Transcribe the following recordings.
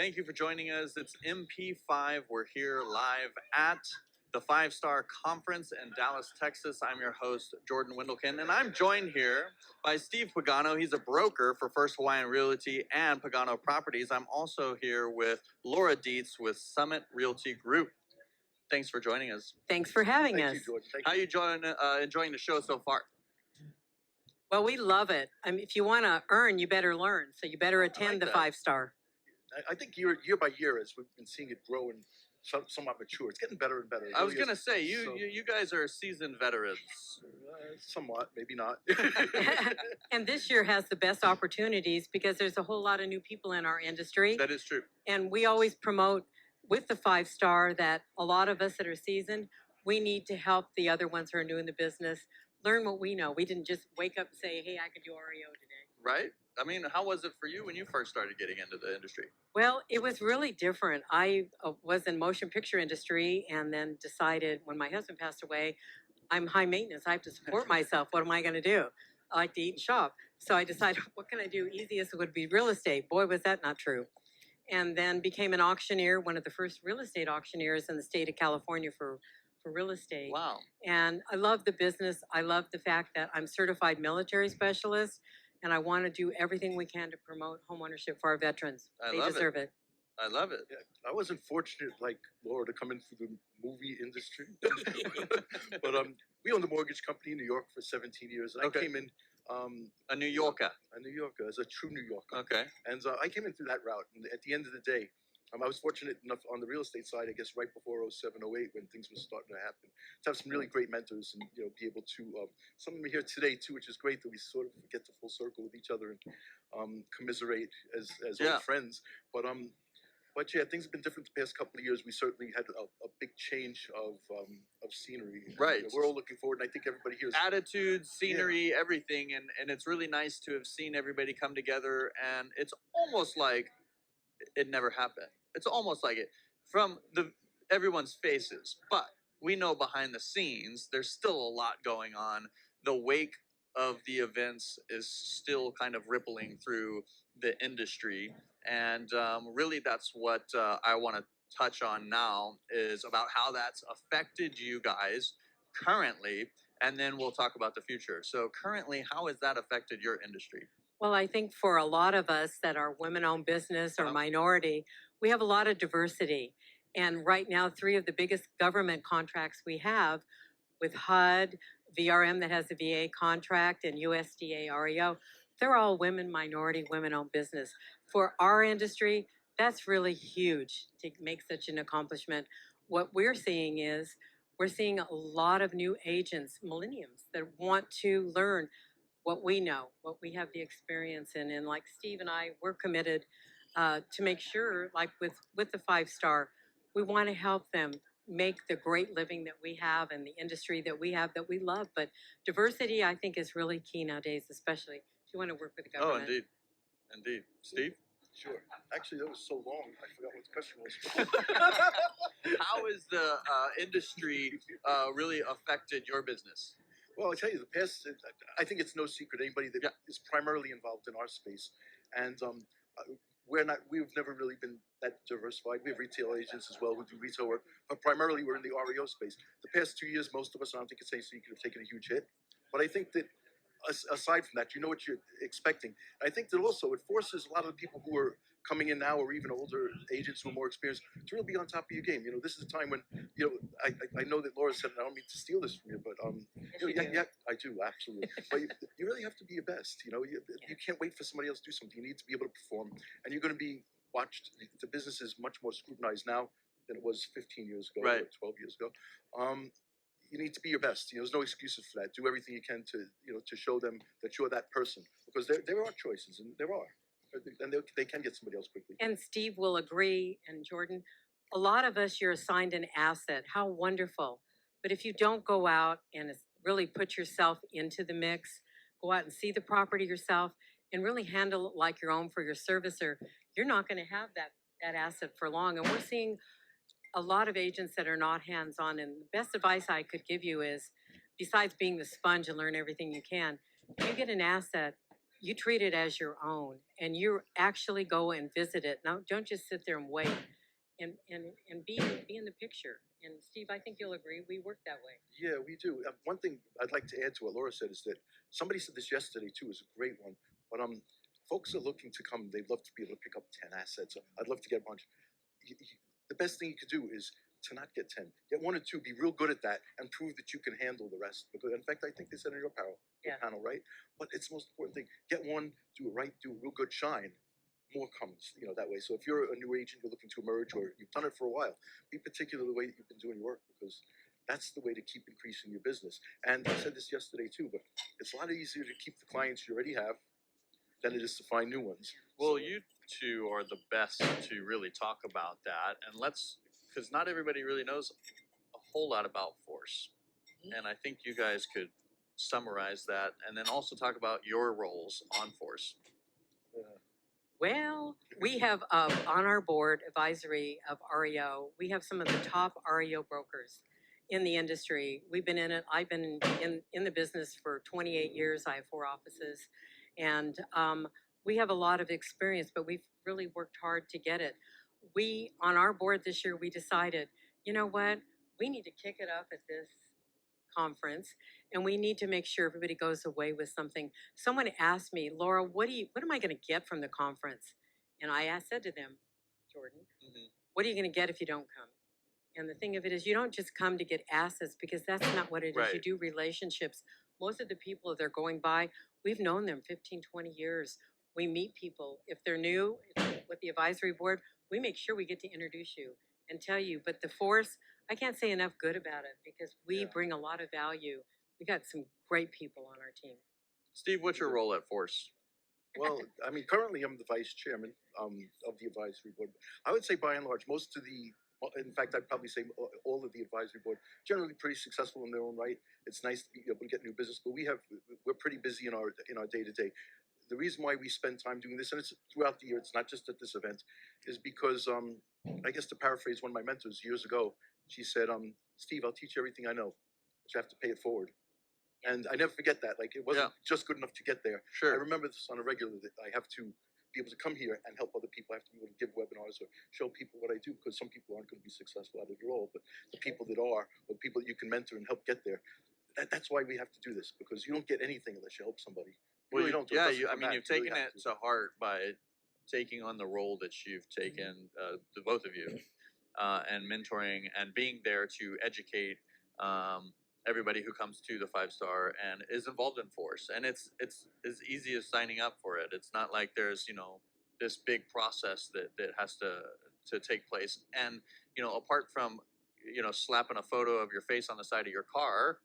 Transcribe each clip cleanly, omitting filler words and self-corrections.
Thank you for joining us. It's MP5. We're here live at the Five Star Conference in Dallas, Texas. I'm your host, Jordan Wendelken, and I'm joined here by Steve Pagano. He's a broker for First Hawaiian Realty and Pagano Properties. I'm also here with Laura Dietz with Summit Realty Group. Thanks for joining us. Thanks for having Thank us. you, Jordan. How are you enjoying the show so far? Well, we love it. I mean, if you want to earn, you better learn. So you better attend the that. 5-star. I think year by year, as we've been seeing it grow and somewhat mature, it's getting better and better. I was gonna say you guys are seasoned veterans. Somewhat, maybe not. And this year has the best opportunities because there's a whole lot of new people in our industry. That is true. And we always promote with the 5-star that a lot of us that are seasoned, we need to help the other ones who are new in the business learn what we know. We didn't just wake up and say, hey, I could do REO today. Right? I mean, how was it for you when you first started getting into the industry? Well, it was really different. I was in motion picture industry and then decided when my husband passed away, I'm high maintenance. I have to support myself. What am I going to do? I like to eat and shop. So I decided, what can I do? Easiest would be real estate. Boy, was that not true. And then became an auctioneer, one of the first real estate auctioneers in the state of California for real estate. Wow. And I love the business. I love the fact that I'm certified military specialist, and I want to do everything we can to promote homeownership for our veterans. They deserve it. I love it. Yeah, I wasn't fortunate like Laura to come in through the movie industry, but we owned a mortgage company in New York for 17 years. And Okay. I came in A New Yorker. a New Yorker, as a true New Yorker. Okay. And I came in through that route. And at the end of the day, I was fortunate enough on the real estate side, I guess, right before 07, 08, when things were starting to happen, to have some really great mentors and, be able to, some of them are here today too, which is great that we sort of get to full circle with each other and commiserate as Yeah. old friends. But yeah, things have been different the past couple of years. We certainly had a big change of scenery. And, Right. we're all looking forward, and I think everybody here is. Attitude, scenery, everything, and it's really nice to have seen everybody come together, and it's almost like it never happened. It's almost like it from everyone's faces, but we know behind the scenes there's still a lot going on. The wake of the events is still kind of rippling through the industry, and really that's what I want to touch on now is about how that's affected you guys currently, and then we'll talk about the future. So currently, how has that affected your industry? Well, I think for a lot of us that are women-owned business or minority, we have a lot of diversity. And right now, 3 of the biggest government contracts we have with HUD, VRM that has a VA contract, and USDA REO, they're all women, minority, women-owned business. For our industry, that's really huge to make such an accomplishment. What we're seeing is we're seeing a lot of new agents, millennials, that want to learn what we know, what we have the experience in. And like Steve and I, we're committed to make sure, like with the 5-star, we want to help them make the great living that we have and the industry that we have that we love. But diversity, I think, is really key nowadays, especially if you want to work with the government. Oh, indeed. Steve? Sure. Actually, that was so long, I forgot what the question was. How has the industry really affected your business? Well, I tell you, the past, I think it's no secret, anybody that is primarily involved in our space. And we've never really been that diversified. We have retail agents as well who do retail work, but primarily we're in the REO space. The past 2 years, most of us, I don't think it's any secret, have taken a huge hit. But I think that aside from that, you know what you're expecting. I think that also it forces a lot of the people who are coming in now, or even older agents who are more experienced, to really be on top of your game. This is a time when, I know that Laura said, and I don't mean to steal this from you, but yeah, I do, absolutely. But you really have to be your best. You can't wait for somebody else to do something. You need to be able to perform, and you're going to be watched. The business is much more scrutinized now than it was 15 years ago, right, or 12 years ago. You need to be your best. There's no excuses for that. Do everything you can to show them that you're that person, because there are choices, and there are, and they can get somebody else quickly. And Steve will agree, and Jordan, a lot of us, you're assigned an asset. How wonderful. But if you don't go out and really put yourself into the mix, go out and see the property yourself, and really handle it like your own for your servicer, you're not going to have that asset for long. And we're seeing a lot of agents that are not hands-on. And the best advice I could give you is, besides being the sponge and learn everything you can, if you get an asset, you treat it as your own and you actually go and visit it. Now, don't just sit there and wait and be in the picture. And Steve, I think you'll agree, we work that way. Yeah, we do. One thing I'd like to add to what Laura said is that somebody said this yesterday too, is a great one. But folks are looking to come. They'd love to be able to pick up 10 assets. I'd love to get a bunch. The best thing you could do is to not get 10. Get 1 or 2. Be real good at that and prove that you can handle the rest. Because in fact, I think they said in your panel, right? But it's the most important thing. Get one, do it right, do a real good shine. More comes, that way. So if you're a new agent, you're looking to emerge, or you've done it for a while, be particular the way that you've been doing your work, because that's the way to keep increasing your business. And I said this yesterday too, but it's a lot easier to keep the clients you already have than it is to find new ones. Well, you two are the best to really talk about that, and because not everybody really knows a whole lot about Force, and I think you guys could summarize that, and then also talk about your roles on Force. Well, we have on our board advisory of REO, we have some of the top REO brokers in the industry. We've been in it. I've been in the business for 28 years. I have 4 offices, and we have a lot of experience, but we've really worked hard to get it. We, on our board this year, we decided, you know what, we need to kick it up at this conference, and we need to make sure everybody goes away with something. Someone asked me, Laura, what am I going to get from the conference? And I said to them, Jordan, what are you going to get if you don't come? And the thing of it is, you don't just come to get assets, because that's not what it is. Right. You do relationships. Most of the people that are going by, we've known them 15, 20 years. We meet people. If they're new with the advisory board, we make sure we get to introduce you and tell you. But the Force, I can't say enough good about it, because we bring a lot of value. We got some great people on our team. Steve, what's your role at Force? Well, I mean, currently I'm the vice chairman of the advisory board. I would say by and large, in fact, I'd probably say all of the advisory board, generally pretty successful in their own right. It's nice to be able to get new business, but we're pretty busy in our day to day. The reason why we spend time doing this, and it's throughout the year, it's not just at this event, is because I guess to paraphrase one of my mentors years ago, she said, Steve, I'll teach you everything I know, but you have to pay it forward. And I never forget that. Like, it wasn't just good enough to get there. Sure. I remember this on a regular, that I have to be able to come here and help other people. I have to be able to give webinars or show people what I do, because some people aren't going to be successful at it at all. But the people that are, or the people that you can mentor and help get there, that's why we have to do this, because you don't get anything unless you help somebody. You really don't. Yeah, you've taken it to heart by taking on the role that you've taken, the both of you, and mentoring and being there to educate everybody who comes to the 5-star and is involved in Force. And it's as easy as signing up for it. It's not like there's this big process that has to take place. And apart from slapping a photo of your face on the side of your car.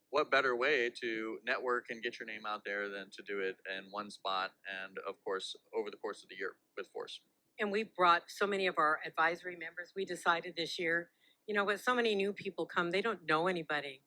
What better way to network and get your name out there than to do it in one spot, and of course over the course of the year with Force. And we brought so many of our advisory members. We decided this year, with so many new people come, they don't know anybody.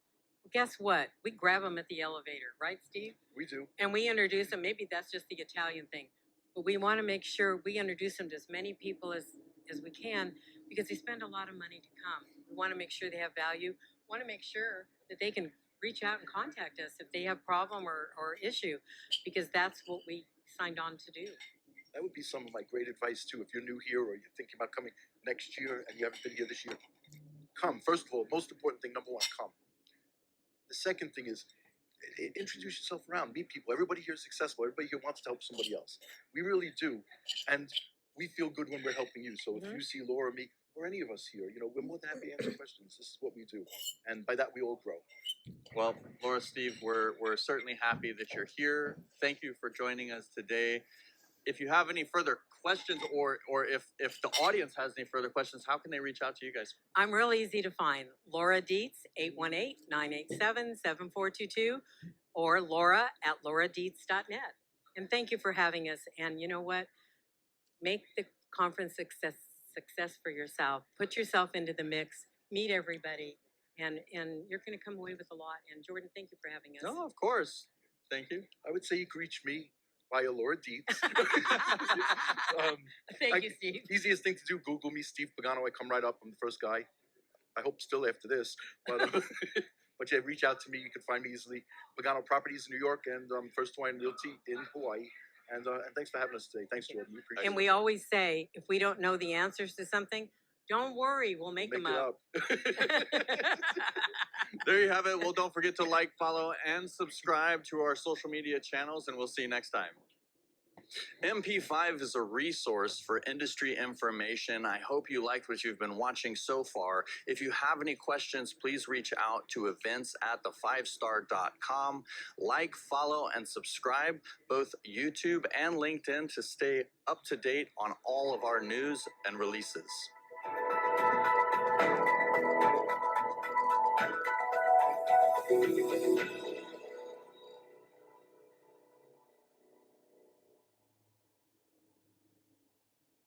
Well, guess what? We grab them at the elevator, right, Steve? We do. And we introduce them. Maybe that's just the Italian thing, but we want to make sure we introduce them to as many people as we can, because they spend a lot of money to come. We want to make sure they have value. We want to make sure that they can reach out and contact us if they have problem or issue, because that's what we signed on to do. That would be some of my great advice too. If you're new here or you're thinking about coming next year and you haven't been here this year, come. First of all, most important thing, number 1, come. The second thing is introduce yourself around, meet people. Everybody here is successful. Everybody here wants to help somebody else. We really do. And we feel good when we're helping you. So if you see Laura, me, or any of us here, we're more than happy to answer questions. This is what we do. And by that, we all grow. Well, Laura, Steve, we're certainly happy that you're here. Thank you for joining us today. If you have any further questions, or if the audience has any further questions, how can they reach out to you guys? I'm real easy to find. Laura Dietz, 818-987-7422, or Laura@lauradietz.net. And thank you for having us. And you know what? Make the conference success for yourself. Put yourself into the mix. Meet everybody. And you're going to come away with a lot. And Jordan, thank you for having us. No, of course. Thank you. I would say you can reach me via Laura Dietz. Thank you, Steve. Easiest thing to do, Google me, Steve Pagano. I come right up. I'm the first guy. I hope still after this. But But yeah, reach out to me. You can find me easily. Pagano Properties in New York and First Hawaiian Realty in Hawaii. And thanks for having us today. Thanks, Jordan. We appreciate And it. we always say, if we don't know the answers to something, don't worry, we'll make them it up. There you have it. Well, don't forget to like, follow, and subscribe to our social media channels, and we'll see you next time. MP5 is a resource for industry information. I hope you liked what you've been watching so far. If you have any questions, please reach out to events@the5star.com. Like, follow, and subscribe both YouTube and LinkedIn to stay up to date on all of our news and releases.